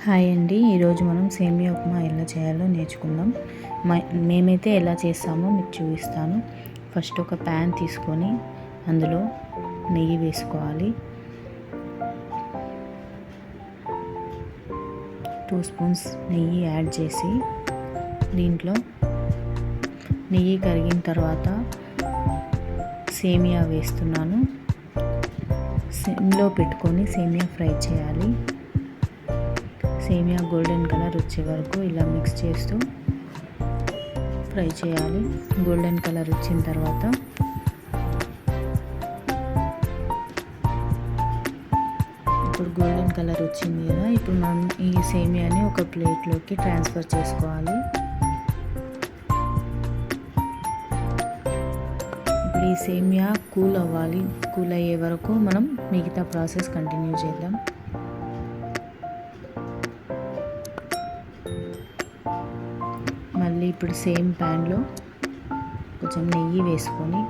Hi అండి. ఈరోజు మనం సేమియా ఉప్మా ఎలా చేయాలో నేర్చుకుందాం. మేమైతే ఎలా చేస్తామో మీకు చూపిస్తాను. ఫస్ట్ ఒక ప్యాన్ తీసుకొని అందులో నెయ్యి వేసుకోవాలి. 2 స్పూన్స్ నెయ్యి యాడ్ చేసి దీంట్లో నెయ్యి కరిగిన తర్వాత సేమియా వేస్తున్నాను. సిమ్లో పెట్టుకొని సేమియా ఫ్రై చేయాలి. సేమియా గోల్డెన్ కలర్ వచ్చే వరకు ఇలా మిక్స్ చేస్తూ ఫ్రై చేయాలి. గోల్డెన్ కలర్ వచ్చిన తర్వాత ఇప్పుడు గోల్డెన్ కలర్ వచ్చింది కదా, ఇప్పుడు మనం ఈ సేమియాని ఒక ప్లేట్లోకి ట్రాన్స్ఫర్ చేసుకోవాలి. ఇప్పుడు ఈ సేమియా కూల్ అవ్వాలి. కూల్ అయ్యే వరకు మనం మిగతా ప్రాసెస్ కంటిన్యూ చేద్దాం. మళ్ళీ ఇప్పుడు సేమ్ ప్యాన్లో కొంచెం నెయ్యి వేసుకొని,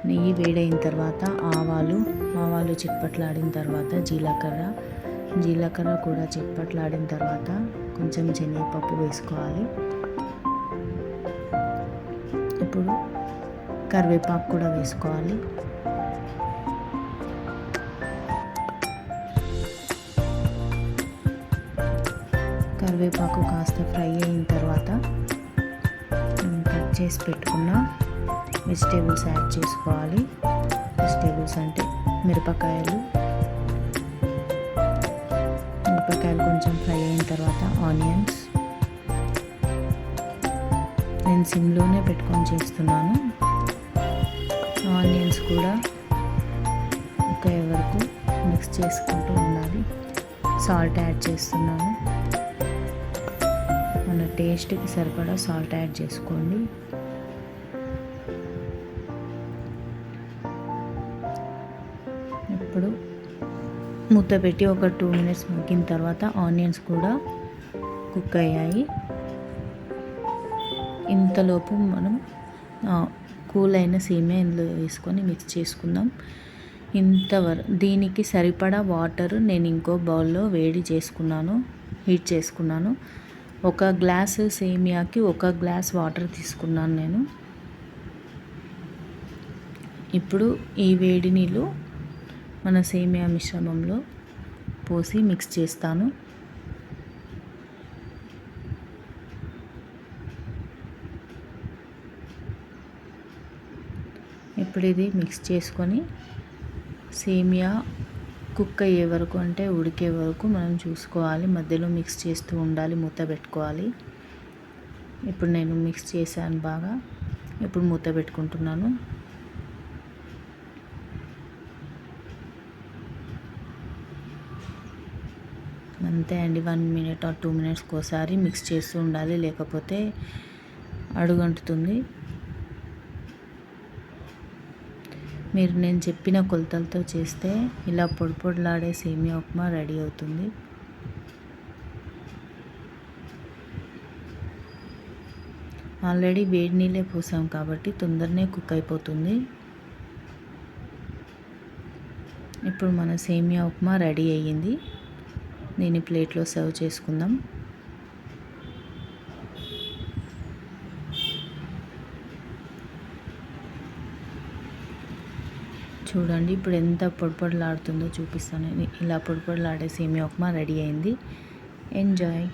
నెయ్యి వేడైన తర్వాత ఆవాలు చిట్పట్లాడిన తర్వాత జీలకర్ర కూడా చిట్పట్లాడిన తర్వాత కొంచెం శనగపప్పు వేసుకోవాలి. ఇప్పుడు కరివేపాకు కూడా వేసుకోవాలి. కరివేపాకు కాస్త ఫ్రై అయిన తర్వాత కట్ చేసి పెట్టుకున్న వెజిటేబుల్స్ యాడ్ చేసుకోవాలి. వెజిటేబుల్స్ అంటే మిరపకాయలు కొంచెం ఫ్రై అయిన తర్వాత ఆనియన్స్. నేను సిమ్లోనే పెట్టుకొని చేస్తున్నాను. ఆనియన్స్ కూడా ఉడికే వరకు మిక్స్ చేసుకుంటూ ఉండాలి. సాల్ట్ యాడ్ చేస్తున్నాను. మన టేస్ట్కి సరిపడా సాల్ట్ యాడ్ చేసుకోండి. ఇప్పుడు మూత పెట్టి ఒక 2 మినిట్స్ మగ్గిన తర్వాత ఆనియన్స్ కూడా కుక్ అయ్యాయి. ఇంతలోపు మనం కూల్ అయిన సేమియా ఇందులో వేసుకొని మిక్స్ చేసుకుందాం. దీనికి సరిపడా వాటర్ నేను ఇంకో బౌల్లో హీట్ చేసుకున్నాను. 1 గ్లాసు సేమియాకి 1 గ్లాస్ వాటర్ తీసుకున్నాను నేను. ఇప్పుడు ఈ వేడి నీళ్ళు మన సేమియా మిశ్రమంలో పోసి మిక్స్ చేస్తాను. ఇప్పుడు ఇది మిక్స్ చేసుకొని సేమియా కుక్ అయ్యే వరకు, అంటే ఉడికే వరకు మనం చూసుకోవాలి. మధ్యలో మిక్స్ చేస్తూ ఉండాలి, మూత పెట్టుకోవాలి. ఇప్పుడు నేను మిక్స్ చేశాను బాగా. ఇప్పుడు మూత పెట్టుకుంటున్నాను. అంతే అండి. 1 మినిట్ ఆర్ 2 మినిట్స్కి ఒకసారి మిక్స్ చేస్తూ ఉండాలి, లేకపోతే అడుగంటుతుంది. మీరు నేను చెప్పిన కొలతలతో చేస్తే ఇలా పొడిలాడే సేమియా ఉప్మా రెడీ అవుతుంది. ఆల్రెడీ వేడి నీళ్ళే పోసాం కాబట్టి తొందరనే కుక్ అయిపోతుంది. ఇప్పుడు మన సేమియా ఉప్మా రెడీ అయ్యింది. దీన్ని ప్లేట్లో సర్వ్ చేసుకుందాం. చూడండి ఇప్పుడు ఎంత పొడిలాడుతుందో చూపిస్తాను. ఇలా పొడిలాడే సేమియా ఉప్మా రెడీ అయింది. ఎంజాయ్.